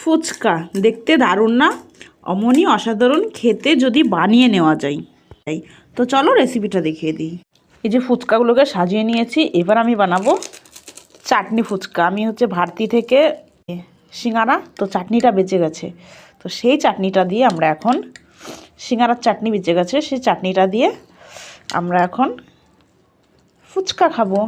ফুচকা দেখতে দারুণ না? অমনই অসাধারণ খেতে যদি বানিয়ে নেওয়া যায়। তো চলো রেসিপিটা দেখিয়ে দিই। এই যে ফুচকাগুলোকে সাজিয়ে নিয়েছি, এবার আমি বানাবো চাটনি ফুচকা। আমি ভারতী থেকে সিঙ্গারা, তো চাটনিটা বেঁচে গেছে, তো সেই চাটনিটা দিয়ে আমরা এখন সিঙ্গারার চাটনি বেঁচে গেছে, সেই চাটনিটা দিয়ে আমরা এখন ফুচকা খাবো।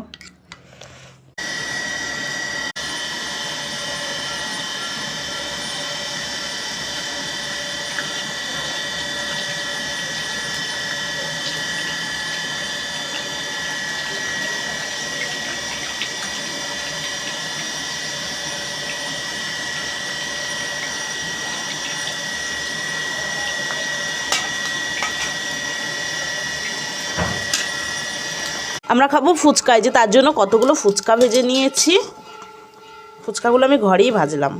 আমরা খাবো ফুচকা। যে তার জন্য কতগুলো ফুচকা ভেজে নিয়েছি। ফুচকাগুলো আমি ঘরেই ভাজলাম।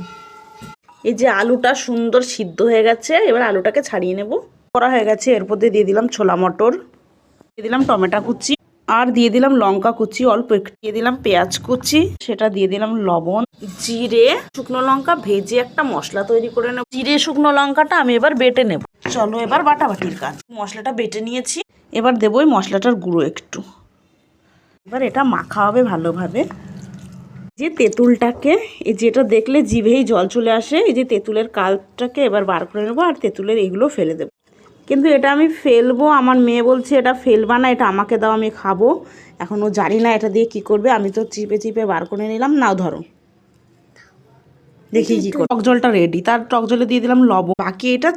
এই যে আলুটা সুন্দর সিদ্ধ হয়ে গেছে, এবার আলুটাকে ছাড়িয়ে নেব। করা হয়ে গেছে, এরপর দিয়ে দিলাম ছোলা মটর, দিয়ে দিলাম টমেটো কুচি, আর দিয়ে দিলাম লঙ্কা কুচি অল্প একটু, দিয়ে দিলাম পেঁয়াজ কুচি, সেটা দিয়ে দিলাম লবণ, জিরে, শুকনো লঙ্কা ভেজে একটা মশলা তৈরি করে নেব। জিরে শুকনো লঙ্কাটা আমি এবার বেটে নেব। চলো এবার বাটাবাটির কাজ। মশলাটা বেটে নিয়েছি, এবার দেবো ওই মশলাটার গুঁড়ো একটু। এবার এটা মাখা হবে ভালোভাবে। যে তেঁতুলটাকে, এই যেটা দেখলে জিভেই জল চলে আসে, এই যে তেঁতুলের কালটাকে এবার বার করে নেবো, আর তেঁতুলের এইগুলো ফেলে দেবো। কিন্তু এটা আমি ফেলবো, আমার মেয়ে বলছে এটা ফেলবা না, এটা আমাকে দাও, আমি খাবো। এখন ও জানি না এটা দিয়ে কি করবে, আমি তো চিপে চিপে বার করে নিলাম। নাও ধরো, দেখি কি করে। টক জলটা রেডি, তার টক জলে দিয়ে দিলাম লবণ, বাকি এটা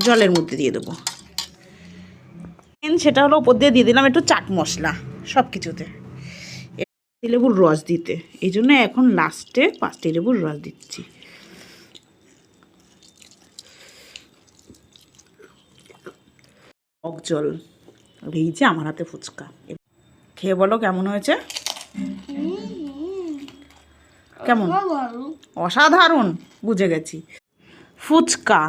জলের মধ্যে দিয়ে দেবো। সেটা হলো ওপর দিয়ে দিলাম একটু চাট মশলা সব কিছুতে, লেবুর রস দিতে, এই জন্য এখন লাস্টে 5টি লেবুর রস দিচ্ছি। টক জল, এই যে আমার হাতে ফুচকা। খেয়ে বলো কেমন হয়েছে। কেমন? অসাধারণ, বুঝে গেছি। ফুচকা